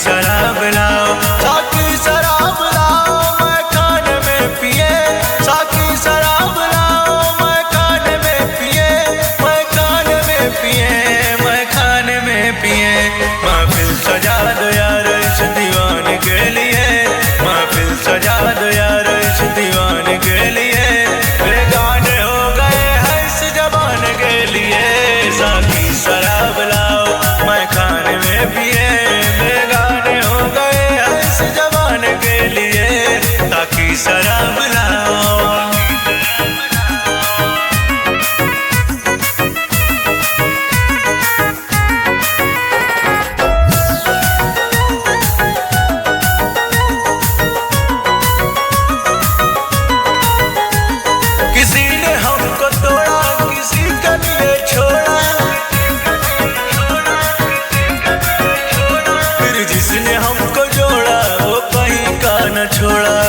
शराब लाओ, साकी शराब लाओ, मैं खाने में पिए। साकी शराब लाओ, मैं खाने में पिए, मैं खाने में पिए, मैं खाने में पिए। महफिल सजा दो यार इस दीवाने के लिए, महफिल सजा दो यार इस दीवाने के लिए। बेगाने हो गए हैं इस जमाने के लिए। साकी शराब लाओ, मैं खाने में पिए। शराब लाओ, किसी ने हमको तोड़ा, किसी के लिए छोड़ा, फिर जिसने हमको जोड़ा वो कहीं का न छोड़ा।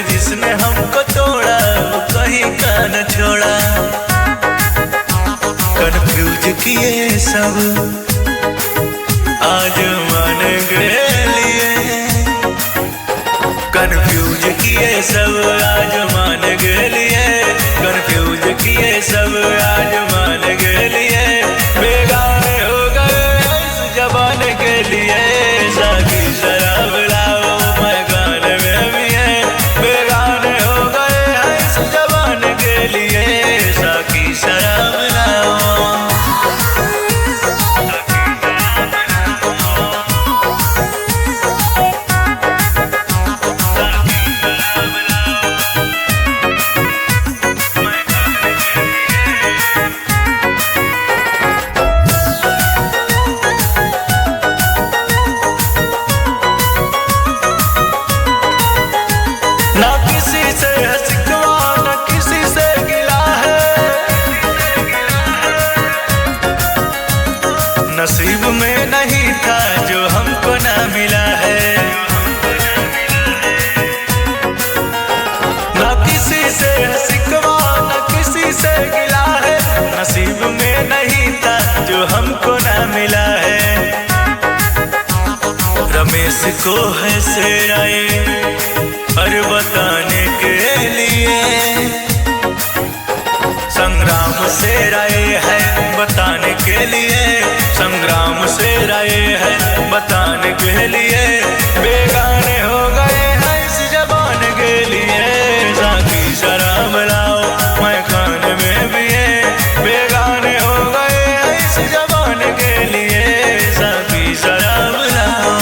जिसने हमको तोड़ा वो कहीं का न छोड़ा। कन्फ्यूज किए सब आज मान लिए, कन्फ्यूज किए सब आज मान लिए, कन्फ्यूज किए सब आज मान लिए। बेगाने हो गए इस जमाने के लिए। साकी शराब लाओ, मैं गाने में भी है। बेगाने हो गए इस जमाने के लिए। साकी शराब लाओ, ना किसी से शिकवा ना किसी से गिला है। नसीब में नहीं था जो हमको ना मिला है। ना किसी से शिकवा ना किसी से गिला है। नसीब में नहीं था जो हमको ना मिला है। रमेश को है सेराए हर बताने के लिए। संग्राम से राय है बताने के लिए। संग्राम से राय है बताने के लिए। बेगाने हो गए हैं इस जमाने के लिए। साकी शराब लाओ, मैं खाने में भी है। बेगाने हो गए हैं इस जमाने के लिए। साकी शराब लाओ।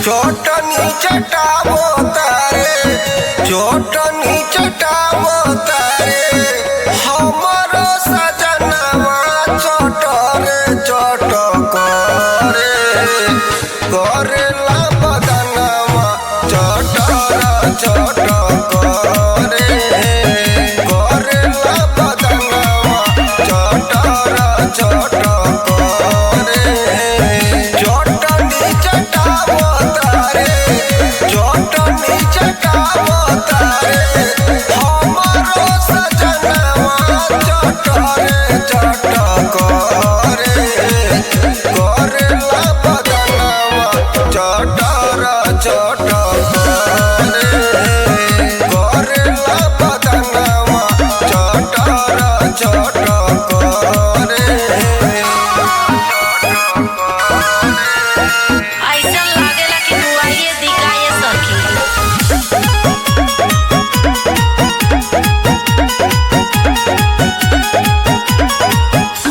चोटनी चटावो तारे, चोटनी चटावो तारे, हमारो सजनवा चोटरे चोट करे। करेला बदनवा चोटरा चोट करे। करेला बदनवा चोटरा चोट करे। चोटनी चटावो तारे, चोटनी चटावो छोट करेला बदनवा चटर छोट करे। ऐसा लागेला कि बुआइए दिखाए सखी।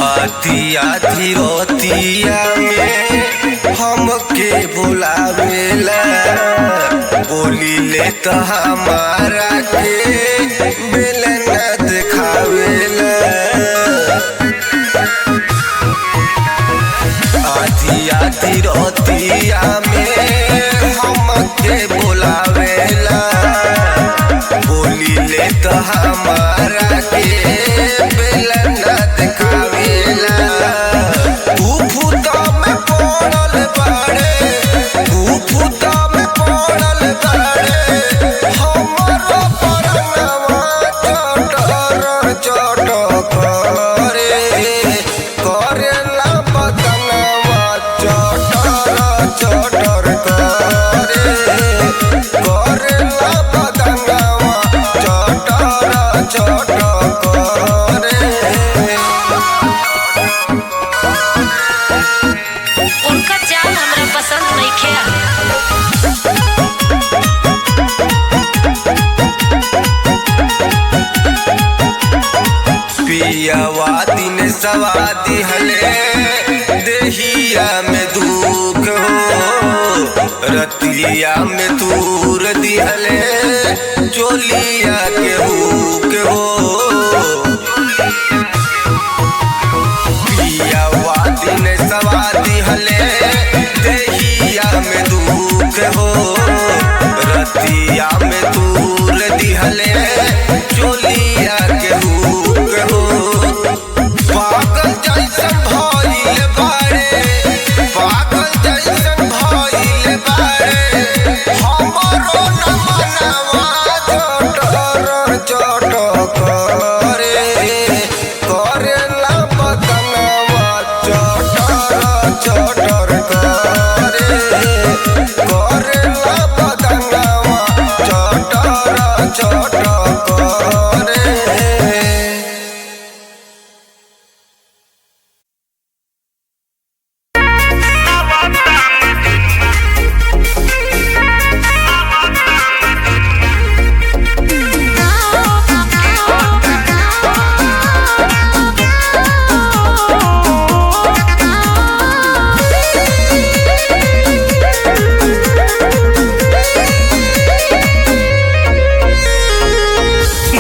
आधी आधी रोतिया में हमके बुलावेला बोली ले तो हमारा के बेलन दिखावेला। आधी आधी रोतिया में हमके बुलावेला बोली ले तो हमारा के बेलन दिखावेला। फूफूता में पड़ल बाड़े फूफूता में पड़ल बाड़े हमरो परनवा चटर चट करे करेला बदनवा चटर चटर करे करेला बदनवा चटर चट करे। उनका चाल हमरा पसंद नइखे आवे। पियावा दिन सवादी हले देहिया में दुख हो रतिया में दूर दिहले चोलिया के हुक हो। पियावा दिन सवादी हले देहिया में दुख हो रतिया में दूर दिहले चोलिया के हुक हो। पागल जैसन भइल बाड़े पागल जैसन भइल बाड़े हमरो न मनवा चटर चट करे करेला बदनवा चटर चटर करे करेला बदनवा चटर चट करे।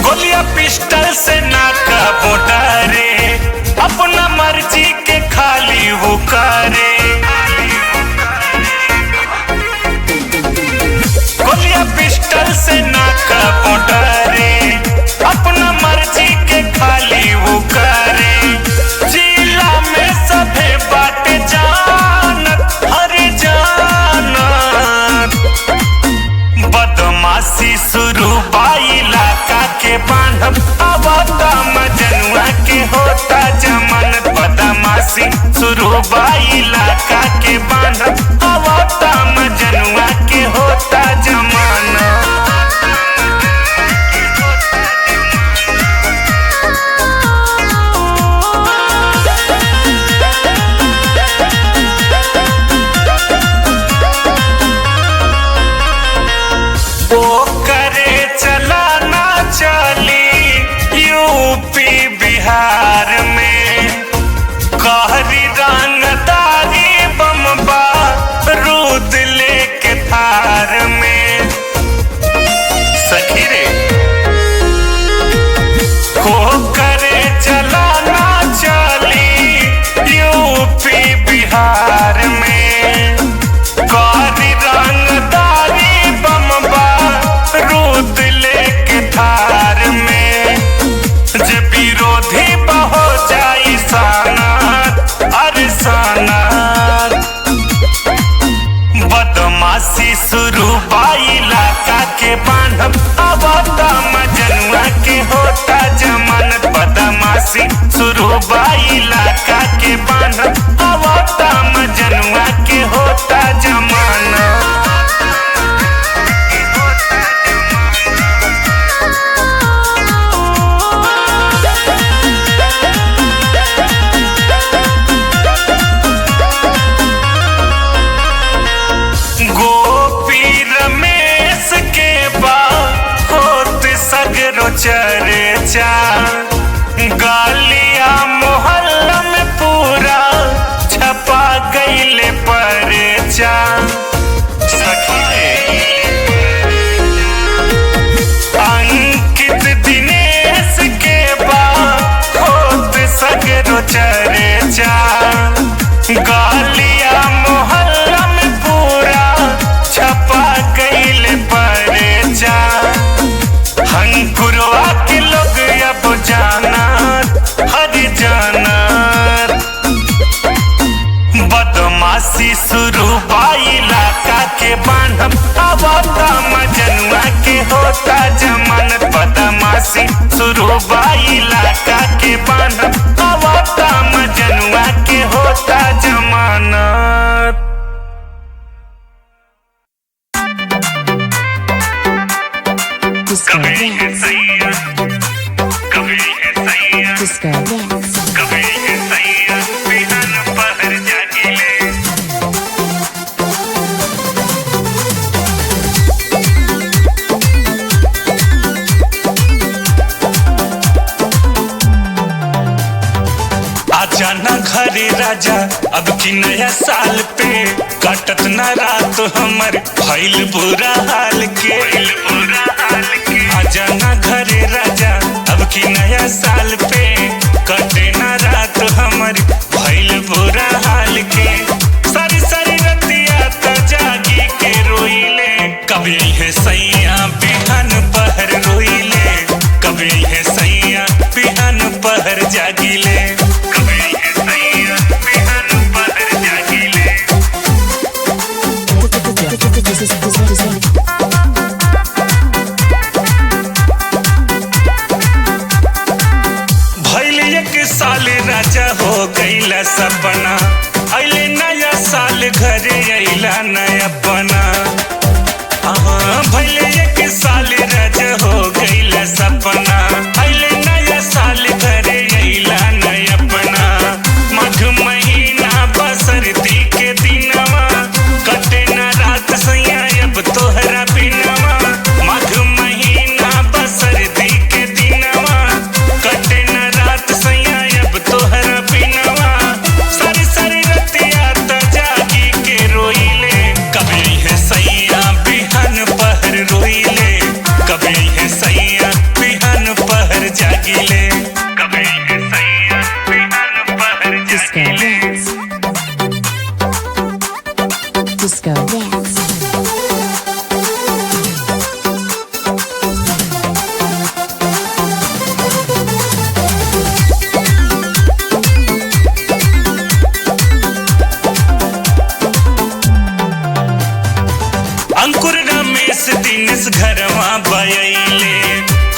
गोलियां पिस्टल से नाका बोटारे अपना मर्जी के खाली वो करे। गोलियां पिस्टल से नाका बोटारे अपना मर्जी के खाली वो करे। जिला में सभे बात जानत हर जानत बदमाशी शुरू इलाका के बांधब आवता मजनुआ के होता जमानत। बदमाशी शुरू इलाका के बांधब आवता मजनुआ के होता जमानत। बांधब आवता मजनुआ के होता जमानत बदमाशी शुरू बा इलाका के बांधब आवता मजनुआ के होता जमानत। कभी है सैया कभी है सैया कभी है सैया बिहान पहर जागिले। आजा न घरे राजा अब की नया साल पे कटत न रात हमर भइल बुरा हाल के। आजा न घरे राजा अब की नया साल पे कटे न रात हमर भइल बुरा हाल के। सारी सारी रतिया त जागी के रोइले कभी है सैया बिहान पहर रोइले कभी है सैया बिहान पहर जागिले। साल राजा हो गईला सपना अइले नया साल घरे अइला नया पना। भइले एक साल राजा हो गईला सपना अइले नया साल घरे अइला नया पना। मघ महीना बसरती के दिनवा कटे न रात सैया अब तोहरा बिनवा। मघ महीना बसरती के दिनवा कटे न रात सैया तोहरा बिनवा। सारी सारी रतिया त जागी के रोइले कभी है सैया बिहान पहर रोइले कभी है सैया बिहान पहर जागिले कभी है सैया बिहान पहर जागिले। अंकुर रमेश दिनेश घरवा बयले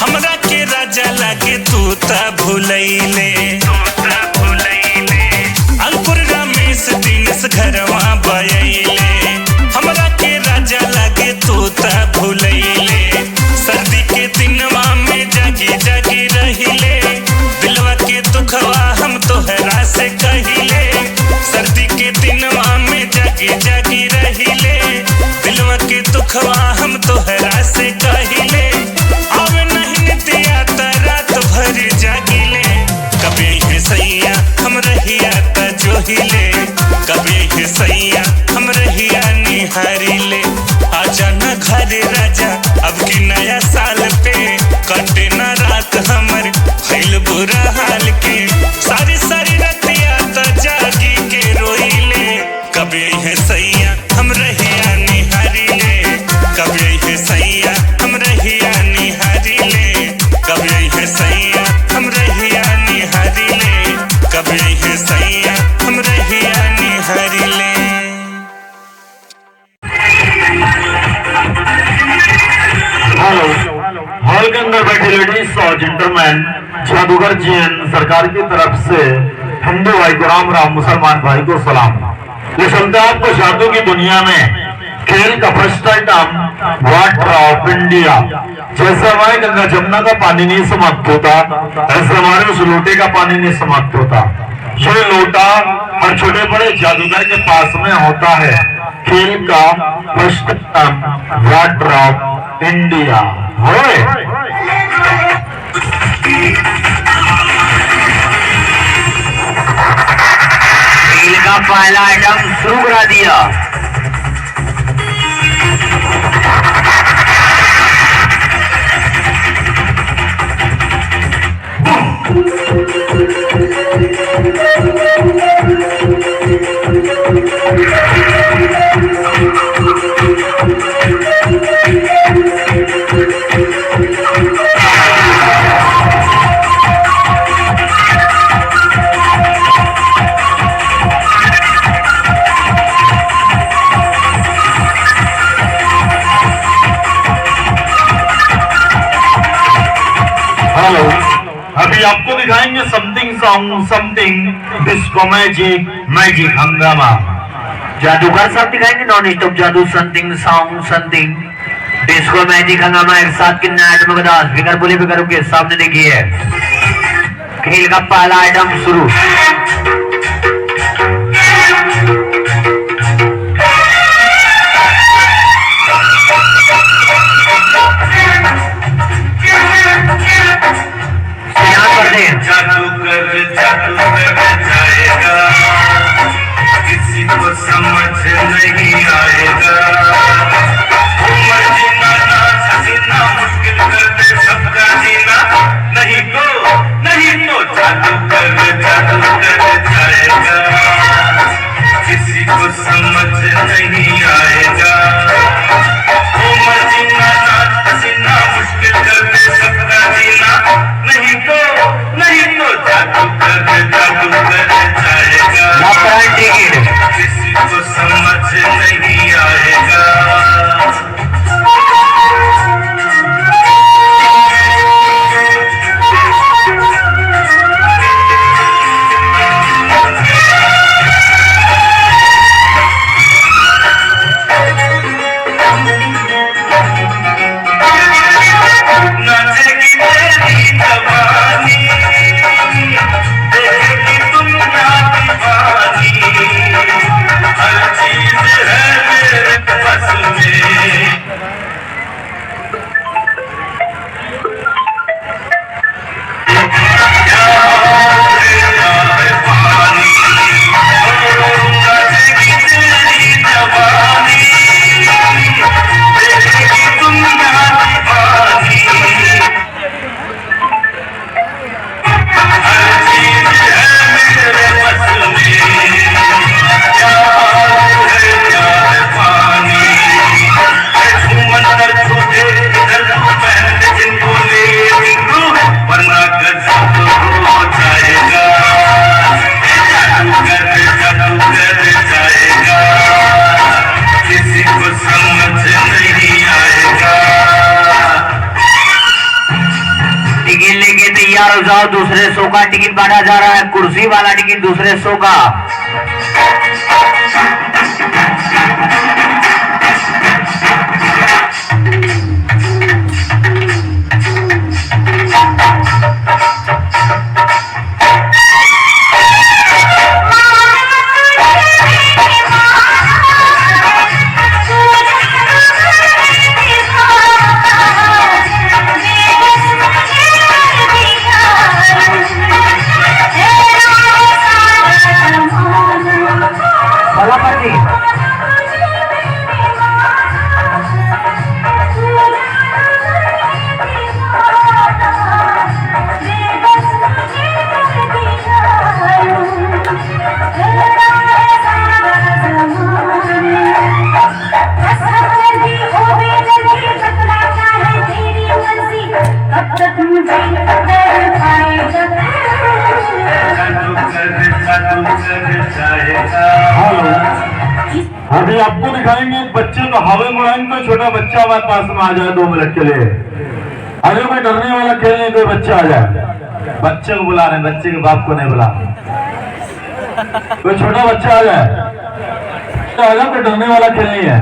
हमरा के राजा लागे तू त भूलैले। अंकुर रमेश दिनेश घरवा बयले हमरा के राजा लागे तू त भूलैले। सर्दी के दिनवा में जागी जागी रहिले दिलवा के दुखवा हम तोहरा से कहिले। सर्दी के दिनवा में जागी जागी रहिले दिलवा के दुखवा हम तोहरा से कहिले। अब नहीं दिया त रात भर जागिले कभी है सैया हम रहिया त जोहिले कभी है सैया हम रहिया निहारिले। आजा न घरे राजा अब की नया साल पे कटे न रात हमर भइल बुरा हाल के। सारी सारी रतिया त जागी के रोइले कभी है सैया हम रहिया निहारिले कभी है सैया हम रहिया निहारिले कभी है सैया हम रहिया निहारिले कभी है सैया हम रहिया निहारिले। हेलो, हॉल के अंदर बैठे लेडीज और जेंटलमैन, जादूगर जीएन सरकार की तरफ से हिंदू भाई को राम राम, मुसलमान भाई को सलाम। ये सुनते आपको जादू की दुनिया में खेल का first item water of India. जैसे हमारे गंगा जमुना का पानी नहीं समाप्त होता, ऐसे हमारे उस लोटे का पानी नहीं समाप्त होता। ये लोटा हर छोटे बड़े जादूगर के पास में होता है। खेल का first item water of India. खेल का पहला आइटम शुरू करा दिया। अभी आपको दिखाएंगे something song something disco magic magic हंगामा। जादूगर साहब दिखाएंगे नॉन स्टॉप जादू something song something disco magic हंगामा एक साथ की नाइट में बता फिकर बोले फिकर के सामने देखिए खेल का पहला आइटम शुरू। जादू कर जाएगा, किसी को समझ नहीं आएगा। उम्र जीना ना हसीना मुश्किल कर दे सबका जीना, नहीं तो जादू कर जाएगा, किसी को समझ नहीं आएगा। उम्र जीना ना हसीना मुश्किल कर दे सबका जीना, नहीं तो जादू कर जाएगा, किसी को समझ नहीं आएगा। दूसरे शो का टिकट बांटा जा रहा है, कुर्सी वाला टिकट दूसरे शो का। अभी आपको दिखाएंगे एक बच्चे को हवा में उड़ाएंगे तो छोटा बच्चा हमारे पास में आ जाए 2 मिनट के लिए। अरे कोई डरने वाला खेल नहीं, कोई बच्चा आ जाए। बच्चे को बुला रहे, बच्चे के बाप को नहीं बुला। कोई छोटा बच्चा आ जाए, कोई डरने वाला खेल नहीं है।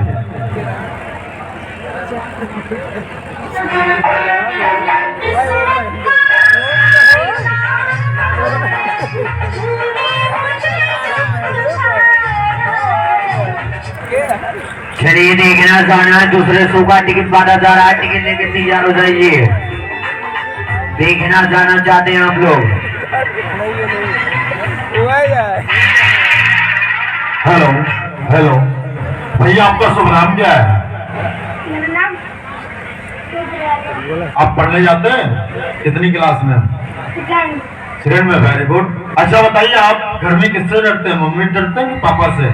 चलिए देखना जाना दूसरे शो का टिकट बांटा जा रहा है, टिकट लेके तैयार हो जाइए। देखना जाना चाहते हैं आप लोग। हेलो हेलो भैया, आपका शुभ नाम क्या है? आप पढ़ने जाते हैं? कितनी क्लास में? सेकंड में। Very good. अच्छा बताइए, आप घर में किससे डरते हैं? मम्मी डरते हैं कि पापा से?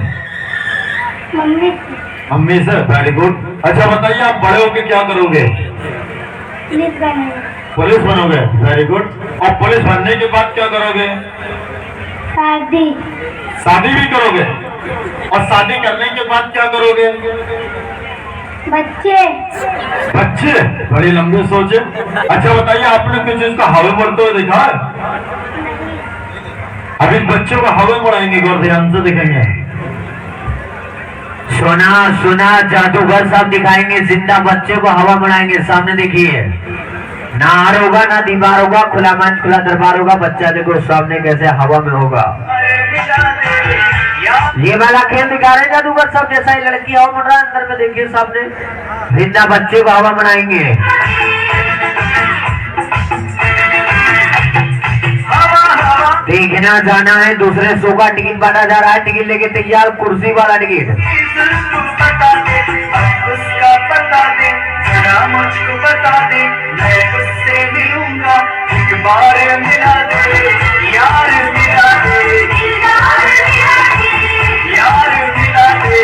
मम्मी से। Very good. अच्छा बताइए, आप बड़े होके क्या करोगे? पुलिस बनोगे। Very good. और पुलिस बनने के बाद क्या करोगे? शादी भी करोगे? और शादी करने के बाद क्या करोगे? बच्चे बच्चे, बड़ी लंबी सोच है। अच्छा बताइए, आपने किसी चीज का हवा बढ़ते हुए देखा है? अभी बच्चों का हवा बढ़ाएंगे, गौर ध्यान से देखेंगे। सुना सुना, जादूगर साहब दिखाएंगे जिंदा बच्चे को हवा बनाएंगे। सामने देखिए, ना हार होगा ना दीवार होगा, खुला मंच खुला दरबार होगा। बच्चा देखो सामने कैसे हवा में होगा। ये वाला खेल दिखा रहे जादूगर साहब, जैसा ही लड़की हवा बन रहा है, अंदर में देखिए सामने जिंदा बच्चे को हवा बनाएंगे। देखना जाना है, दूसरे शो का टिकट बांटा जा रहा है। टिकट लेके तैयार, कुर्सी वाला टिकट। बता दे, उसका बता दे, जरा मुझको बता दे, मैं उससे मिलूंगा, एक बार मिला दे, यार मिला दे, यार मिला दे, यार मिला दे।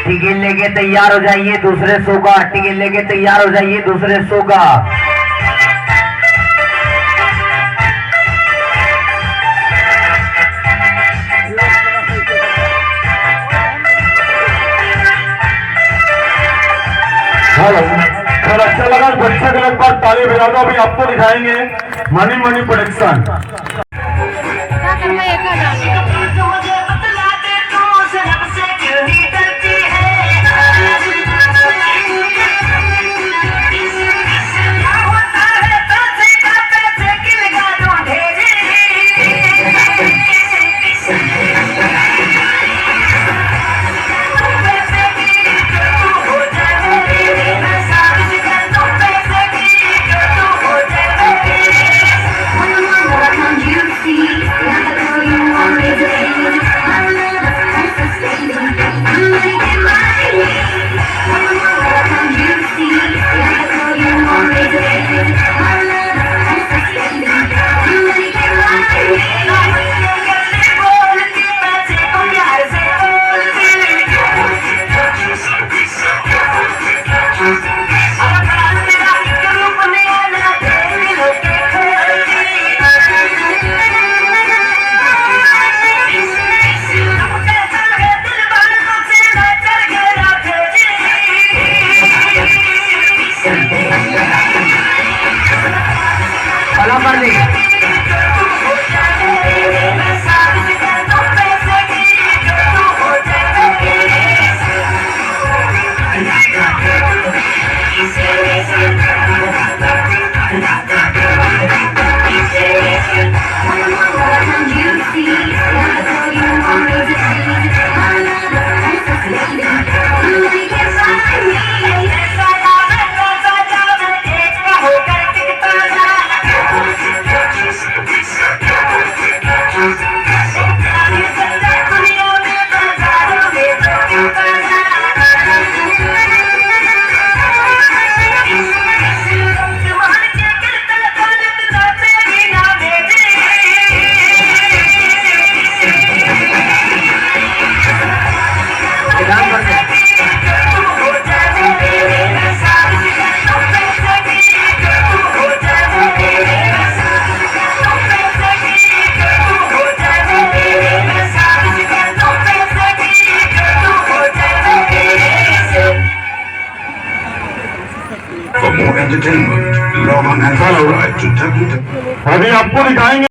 टिकट लेके तैयार हो जाइए, दूसरे शो का टिकट लेके तैयार हो जाइए, दूसरे शो का। हेलो, सर अच्छा लगा, बच्चे के लगभग ताली बजा दो। अभी आपको दिखाएंगे मनी मनी प्रोडक्शन। क्या करना है का जाने। For more entertainment, log on and subscribe to WW. अभी आपको दिखाएंगे